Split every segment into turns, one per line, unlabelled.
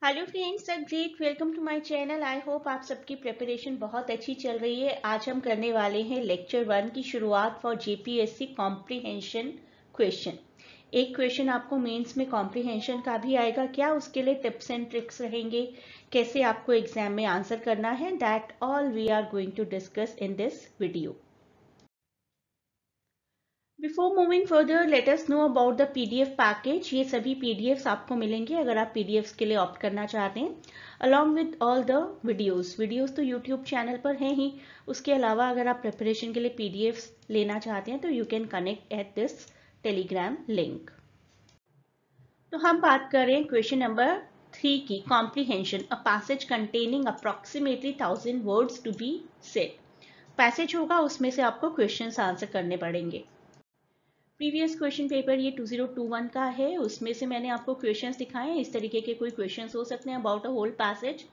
Hello friends, a great welcome to my channel. I hope आप सबकी preparation बहुत अच्छी चल रही है। आज हम करने वाले हैं लेक्चर 1 की शुरुआत फॉर जेपीएससी कॉम्प्रिहेंशन क्वेश्चन। एक क्वेश्चन आपको मेंस में कॉम्प्रिहेंशन का भी आएगा क्या, उसके लिए टिप्स एंड ट्रिक्स रहेंगे, कैसे आपको एग्जाम में आंसर करना है, that all we are going to discuss in this video. Before moving further let us know about the PDF package. ये सभी पीडीएफ्स आपको मिलेंगे अगर आप पीडीएफ्स के लिए ऑप्ट करना चाहते हैं, along with all the videos तो यूट्यूब चैनल पर हैं ही। उसके अलावा अगर आप प्रिपरेशन के लिए पीडीएफ्स लेना चाहते हैं तो you can connect at this Telegram link. तो हम बात कर रहे हैं क्वेश्चन नंबर 3 की, comprehension, a passage containing approximately 1000 words to be said. Passage होगा, उसमें से आपको क्वेश्चंस आंसर करने पड़ेंगे। प्रीवियस क्वेश्चन पेपर ये 2021 का है, उसमें से मैंने आपको क्वेश्चंस दिखाए हैं। इस तरीके के कोई क्वेश्चंस हो सकते हैं about a whole passage.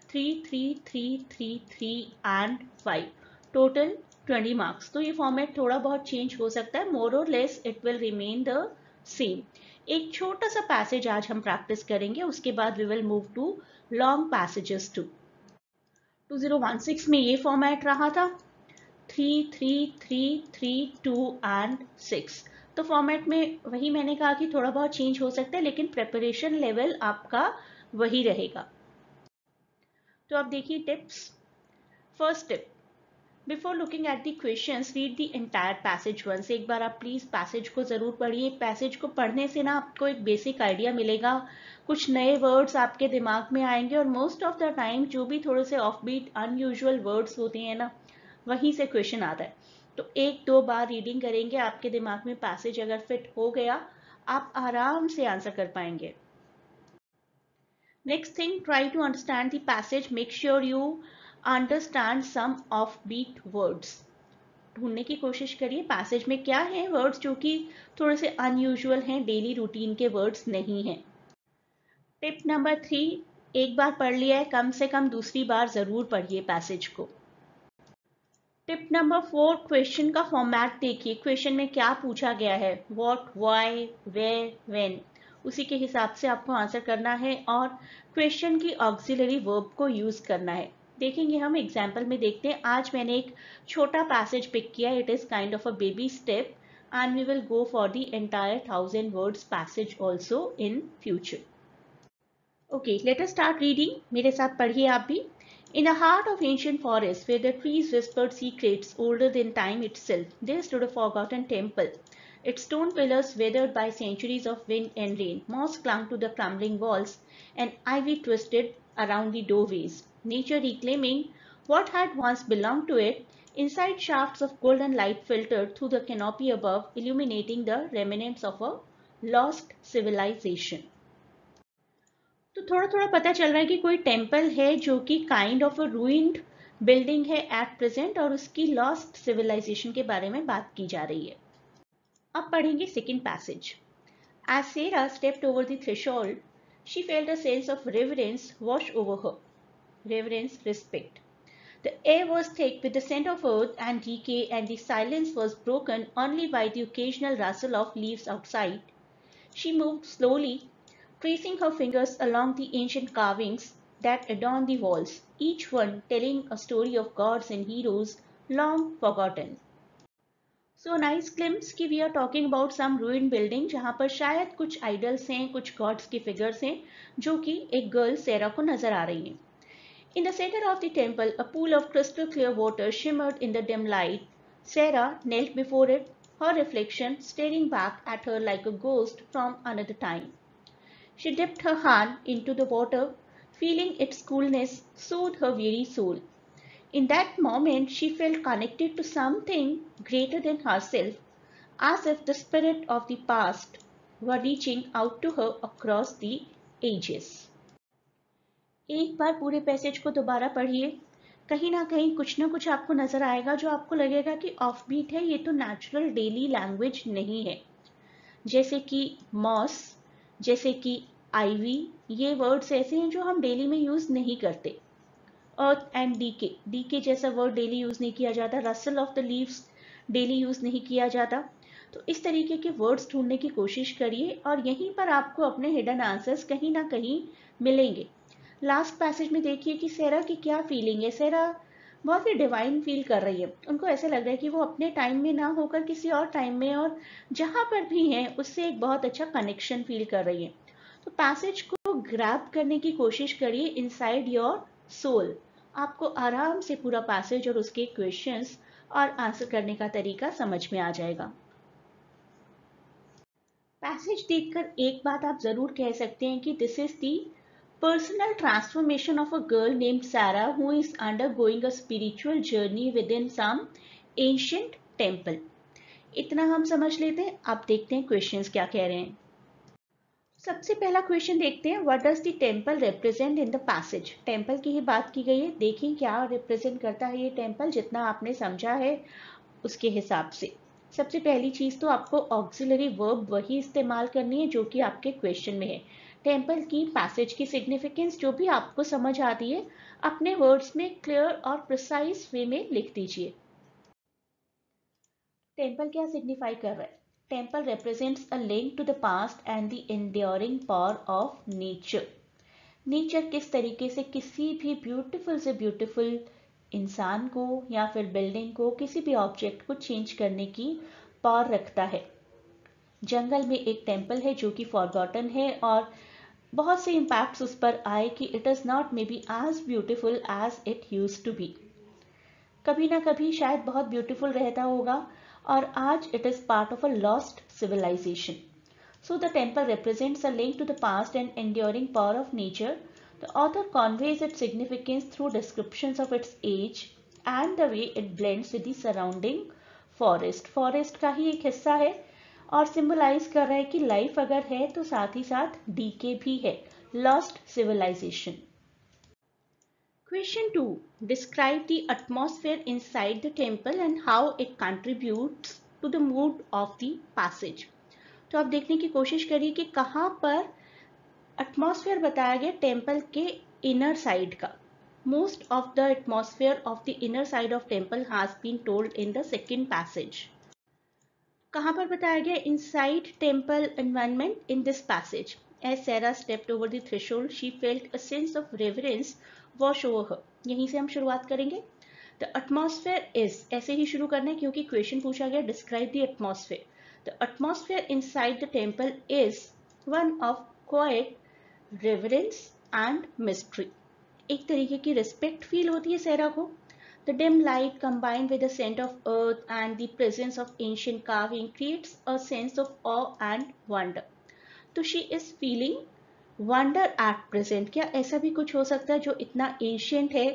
3, 3, 3, 3, 3 and 5, total 20 marks. तो ये फॉर्मेट थोड़ा बहुत चेंज हो सकता है, मोर और less it will remain the same. एक छोटा सा पैसेज आज हम प्रैक्टिस करेंगे, उसके बाद we will move to long passages too. 2016 में ये फॉर्मेट रहा था, 3, 3, 3, 3, 2 एंड 6। तो फॉर्मेट में वही मैंने कहा कि थोड़ा बहुत चेंज हो सकता है, लेकिन प्रिपरेशन लेवल आपका वही रहेगा। तो अब देखिए tips. First tip, before looking at the questions read the entire passage once. एक बार आप प्लीज पैसेज को जरूर पढ़िए। पैसेज को पढ़ने से ना आपको एक बेसिक आइडिया मिलेगा, कुछ नए वर्ड्स आपके दिमाग में आएंगे, और मोस्ट ऑफ द टाइम जो भी थोड़े से ऑफ बीट अनयूजुअल वर्ड्स होते हैं ना, वहीं से क्वेश्चन आता है। तो एक दो बार रीडिंग करेंगे, आपके दिमाग में पैसेज अगर फिट हो गया, आप आराम से आंसर कर पाएंगे। Next thing, try to understand the passage, make sure you understand some offbeat words. ढूंढने की कोशिश करिए पैसेज में क्या है वर्ड्स जो कि थोड़े से अनयूजुअल हैं, डेली रूटीन के वर्ड्स नहीं हैं। टिप नंबर 3, एक बार पढ़ लिया है, कम से कम दूसरी बार जरूर पढ़िए पैसेज को। टिप नंबर 4, क्वेश्चन का फॉर्मेट देखिए। क्वेश्चन में क्या पूछा गया है, व्हाट, व्हाई, वेयर, व्हेन, उसी के हिसाब से आपको आंसर करना है, और क्वेश्चन की ऑक्सिलरी वर्ब को यूज करना है। देखेंगे हम एग्जाम्पल में, देखते हैं। आज मैंने एक छोटा पैसेज पिक किया, it is kind of a baby step, and we will go for the entire 1000 words passage also in future. Okay, let us start reading. मेरे साथ पढ़िए आप भी। In the heart of ancient forests, where the trees whispered secrets older than time itself, there stood a forgotten temple. Its stone pillars weathered by centuries of wind and rain, moss clung to the crumbling walls, and ivy twisted around the doorways. Nature reclaiming what had once belonged to it, inside shafts of golden light filtered through the canopy above, illuminating the remnants of a lost civilization. तो थोड़ा थोड़ा पता चल रहा है कि कोई temple है जो कि kind of a ruined building है एट प्रेजेंट, और उसकी लॉस्ट सिविलाइजेशन के बारे में बात की जा रही है। अब पढ़ेंगे second passage. As Sera stepped over the threshold, she felt a sense of reverence wash over her, reverence, respect. The air was thick with the scent of earth and decay, and the silence was broken only by the occasional rustle of leaves outside. She moved slowly, tracing her fingers along the ancient carvings that adorn the walls, each one telling a story of gods and heroes long forgotten. So nice glimpse कि we are talking about some ruined building, जहाँ पर शायद कुछ idols हैं, कुछ gods की figures हैं, जो कि एक girl सेरा को नजर आ रही हैं. In the center of the temple, a pool of crystal clear water shimmered in the dim light. Sarah knelt before it, her reflection staring back at her like a ghost from another time. She dipped her hand into the water, feeling its coolness soothe her weary soul. In that moment, she felt connected to something greater than herself, as if the spirit of the past were reaching out to her across the ages. एक बार पूरे passage को दोबारा पढ़िए। कहीं ना कुछ आपको नजर आएगा जो आपको लगेगा कि ऑफ बीट है, ये तो नेचुरल डेली लैंग्वेज नहीं है। जैसे कि मॉस, जैसे कि आईवी, ये वर्ड्स ऐसे हैं जो हम डेली में यूज नहीं करते। अर्थ एंड डीके, डीके जैसा वर्ड डेली यूज नहीं किया जाता। Russell of the leaves daily use नहीं किया जाता। तो इस तरीके के वर्ड्स ढूंढने की कोशिश करिए, और यहीं पर आपको अपने हिडन आंसर्स कहीं ना कहीं मिलेंगे। लास्ट पैसेज में देखिए कि सेरा की क्या फीलिंग है। सेरा बहुत ही डिवाइन फील कर रही है। उनको ऐसा लग रहा है कि वो अपने टाइम में ना होकर किसी और टाइम में और जहां पर भी है उससे एक बहुत अच्छा कनेक्शन फील कर रही है। तो पैसेज को ग्रैब करने की कोशिश करिए इनसाइड योर सोल। आपको आराम से पूरा पैसेज और उसके क्वेश्चंस और आंसर करने का तरीका समझ में आ जाएगा। पैसेज देखकर एक बात आप जरूर कह सकते हैं कि this is the personal transformation of a girl named Sarah who is undergoing a spiritual journey within some ancient temple. इतना हम समझ लेते हैं। अब देखते हैं क्वेश्चंस क्या कह रहे हैं। सबसे पहला क्वेश्चन देखते हैं, what does the temple represent in the passage. Temple की ही बात की गई है, देखें क्या रिप्रेजेंट करता है ये टेम्पल, जितना आपने समझा है उसके हिसाब से। सबसे पहली चीज तो आपको ऑक्सिलरी वर्ब वही इस्तेमाल करनी है जो कि आपके क्वेश्चन में है। टेम्पल की पैसेज की सिग्निफिकेंस जो भी आपको समझ आती है अपने वर्ड्स में क्लियर और प्रिसाइज वे में लिख दीजिए। टेम्पल क्या सिग्निफाई कर रहा है? Temple represents a link to the past and the enduring power of nature. Nature किस तरीके से किसी भी ब्यूटीफुल से ब्यूटीफुल इंसान को या फिर बिल्डिंग को, किसी भी ऑब्जेक्ट को चेंज करने की पावर रखता है। जंगल में एक टेम्पल है जो कि फॉरगॉटन है और बहुत से इम्पैक्ट्स उस पर आए कि it is not may be as beautiful as it used to be. कभी ना कभी शायद बहुत ब्यूटीफुल रहता होगा और आज it is part of a lost civilisation. So the temple represents a link to the past and enduring power of nature. The author conveys its significance through descriptions of its age and the way it blends with the surrounding forest. Forest का ही एक हिस्सा है और symbolize कर रहा है कि life अगर है तो साथ ही साथ डीके भी है, lost civilisation. Question 2. Describe the atmosphere inside the temple and how it contributes to the mood of the passage. तो आप देखने की कोशिश करिए कि कहाँ पर एटमॉस्फेयर बताया गया टेम्पल के इनर साइड का। Most of the atmosphere of the inner side of temple has been told in the second passage. कहाँ पर बताया गया? Inside temple environment in this passage. As Sarah stepped over the threshold she felt a sense of reverence wash over her. यहीं से हम शुरुआत करेंगे। The atmosphere is, ऐसे ही शुरू करना है क्योंकि क्वेश्चन पूछा गया describe the atmosphere. The atmosphere inside the temple is one of quiet reverence and mystery. एक तरीके की रिस्पेक्ट फील होती है सेरा को। The dim light combined with the scent of earth and the presence of ancient carving creates a sense of awe and wonder. तो she is feeling wonder at present. क्या ऐसा भी कुछ हो सकता है जो इतना ancient है?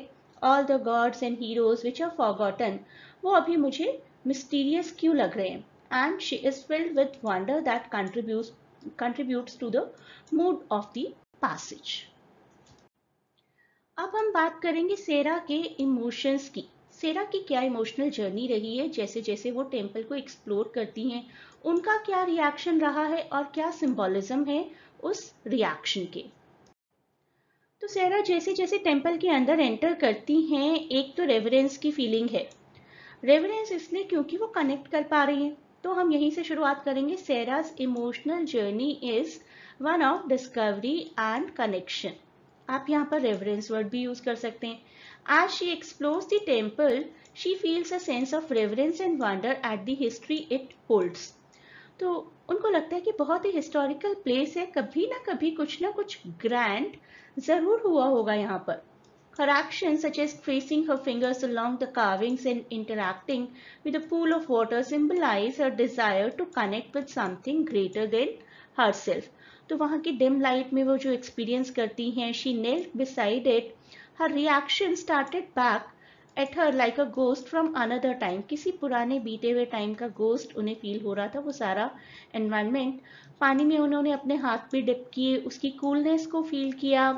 All the gods and heroes which are forgotten, वो अभी मुझे mysterious क्यों लग रहे हैं? And she is filled with wonder that contributes to the mood of the passage. अब हम बात करेंगे सेरा के इमोशंस की। सेरा की क्या इमोशनल जर्नी रही है जैसे जैसे वो टेम्पल को एक्सप्लोर करती हैं, उनका क्या रिएक्शन रहा है और क्या सिंबोलिज्म है उस रिएक्शन के। तो सेरा जैसे जैसे टेम्पल के अंदर एंटर करती हैं, एक तो रेवरेंस की फीलिंग है। रेवरेंस इसलिए क्योंकि वो कनेक्ट कर पा रही हैं। तो हम यहीं से शुरुआत करेंगे। Seraj emotional journey is one of discovery and connection. आप यहाँ पर रेवरेंस वर्ड भी यूज कर सकते हैं। As she explores the temple she feels a sense of reverence and wonder at the history it holds. तो उनको लगता है कि बहुत ही हिस्टोरिकल प्लेस है, कभी ना कुछ ग्रैंड जरूर हुआ होगा यहाँ पर। Her actions, such as tracing her fingers along the carvings and interacting with a pool of water, symbolize her desire to connect with something greater than herself. तो वहाँ की dim light में वो जो experience करती हैं, she knelt beside it. Her reaction started back at her like a ghost from another time. किसी पुराने बीते हुए टाइम का ghost उन्हें feel हो रहा था। वो सारा environment, पानी में उन्होंने अपने हाथ भी डिप किए, उसकी coolness को feel किया,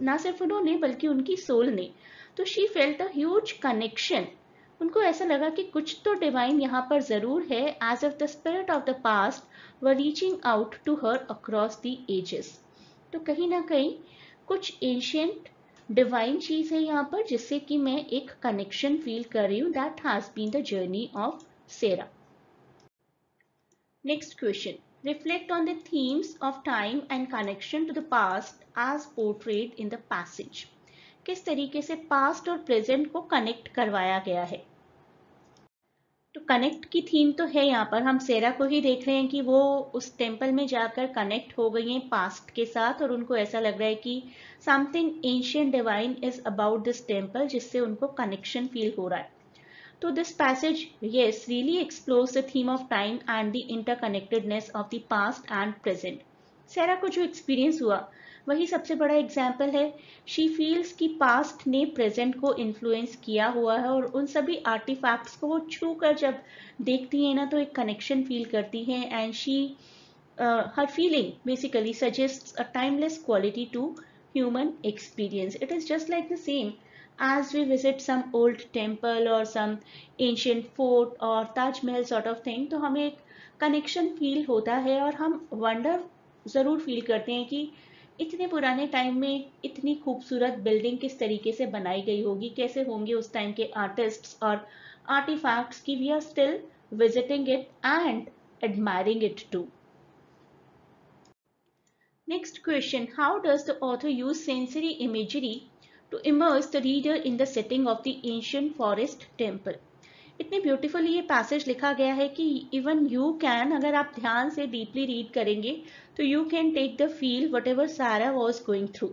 ना सिर्फ उन्होंने बल्कि उनकी सोल ने। तो she felt a huge connection. उनको ऐसा लगा कि कुछ तो डिवाइन यहाँ पर जरूर है, as if the spirit of the past were reaching out to her across the ages. तो कहीं ना कहीं कुछ एंशियंट डिवाइन चीज है यहाँ पर जिससे कि मैं एक कनेक्शन फील कर रही हूँ। That has been the journey of Sera. Next question, Reflect on the themes of time and connection to the past as portrayed in the passage. किस तरीके से पास्ट और प्रेजेंट को कनेक्ट करवाया गया है। तो कनेक्ट की थीम तो है यहाँ पर, हम सेरा को ही देख रहे हैं कि वो उस टेम्पल में जाकर कनेक्ट हो गई हैं पास्ट के साथ और उनको ऐसा लग रहा है कि something ancient divine is about this temple, जिससे उनको कनेक्शन फील हो रहा है। तो this passage, yes, really explores the theme of time and the interconnectedness of the past and present. सेरा को जो एक्सपीरियंस हुआ वही सबसे बड़ा एग्जाम्पल है। शी फील्स कि पास्ट ने प्रेजेंट को इन्फ्लुएंस किया हुआ है और उन सभी आर्टिफैक्ट्स को वो छू कर जब देखती हैं ना तो एक कनेक्शन फील करती हैं and she her feeling basically suggests a timeless quality to human experience. It is just like the same as we visit some old temple or some ancient fort or Taj Mahal sort of thing, तो हमें एक connection feel होता है और हम wonder ज़रूर feel करते हैं कि इतने पुराने टाइम में इतनी खूबसूरत बिल्डिंग किस तरीके से बनाई गई होगी, कैसे होंगे उस टाइम के आर्टिस्ट्स और आर्टिफैक्ट्स की we are still visiting it and admiring it too. Next question, how does the author use sensory imagery to immerse the reader in the setting of the ancient forest temple? इतनी beautifully ये passage लिखा गया है कि even you can, अगर आप ध्यान से डीपली रीड करेंगे तो you can take the feel whatever Sarah was going through.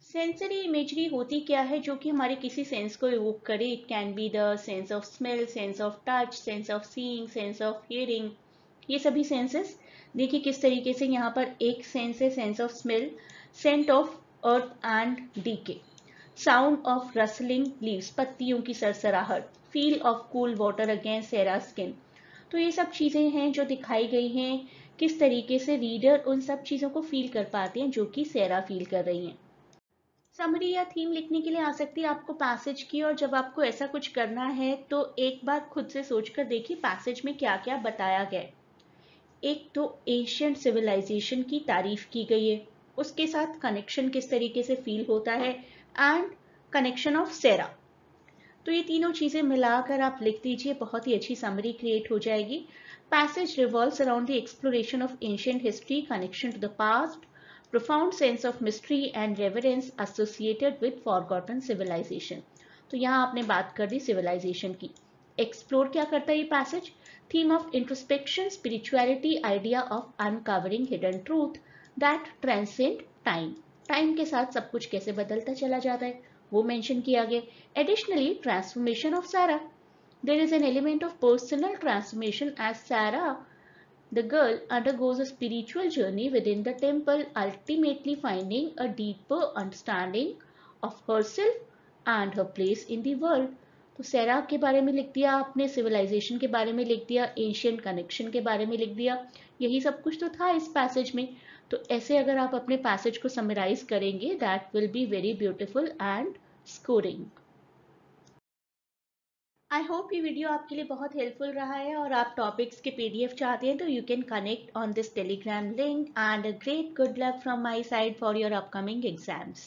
Sensory imagery होती क्या है जो कि हमारे किसी सेंस को इवोक करे। It can be the sense of smell, sense of touch, sense of seeing, sense of hearing, ये सभी सेंसेस। देखिए किस तरीके से यहाँ पर एक सेंस है sense of smell, scent of earth and decay, sound of rustling leaves, पत्तियों की सरसराहट, feel of cool water against Sarah skin. तो ये सब चीजें हैं जो दिखाई गई हैं, किस तरीके से रीडर उन सब चीजों को फील कर पाते हैं जो कि सेरा फील कर रही हैं। समरी या थीम लिखने के लिए आ सकती है आपको पैसेज की, और जब आपको ऐसा कुछ करना है तो एक बार खुद से सोचकर देखिए पैसेज में क्या क्या बताया गया है। एक तो एशियंट सिविलाइजेशन की तारीफ की गई है, उसके साथ कनेक्शन किस तरीके से फील होता है एंड कनेक्शन ऑफ सेरा। तो ये तीनों चीजें मिलाकर आप लिख दीजिए, बहुत ही अच्छी समरी क्रिएट हो जाएगी। Passage revolves around the exploration of ancient history, connection to the past, profound sense of mystery and reverence associated with forgotten civilization। तो यहाँ आपने बात कर दी सिविलाइजेशन की। एक्सप्लोर क्या करता है ये passage? Theme of introspection, spirituality, idea of uncovering hidden truth that transcend time. Time के साथ सब कुछ कैसे बदलता चला जाता है वो मेंशन किया गया। एडिशनली ट्रांसफॉर्मेशन ऑफ सारा, there is an element of personal transformation as Sarah, the girl, undergoes a spiritual journey within the temple, ultimately finding a deeper understanding of herself and her place in the world। तो सेरा के बारे में लिख दिया आपने, civilisation के बारे में लिख दिया, एशियंट कनेक्शन के बारे में लिख दिया, यही सब कुछ तो था इस पैसेज में। तो ऐसे अगर आप अपने पैसेज को समराइज करेंगे that will be very beautiful and scoring. I hope ये वीडियो आपके लिए बहुत हेल्पफुल रहा है और आप टॉपिक्स के पीडीएफ चाहते हैं तो you can connect on this Telegram link and a great good luck from my side for your upcoming exams.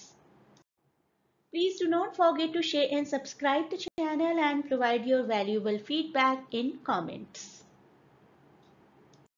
Please do not forget to share and subscribe the channel and provide your valuable feedback in comments.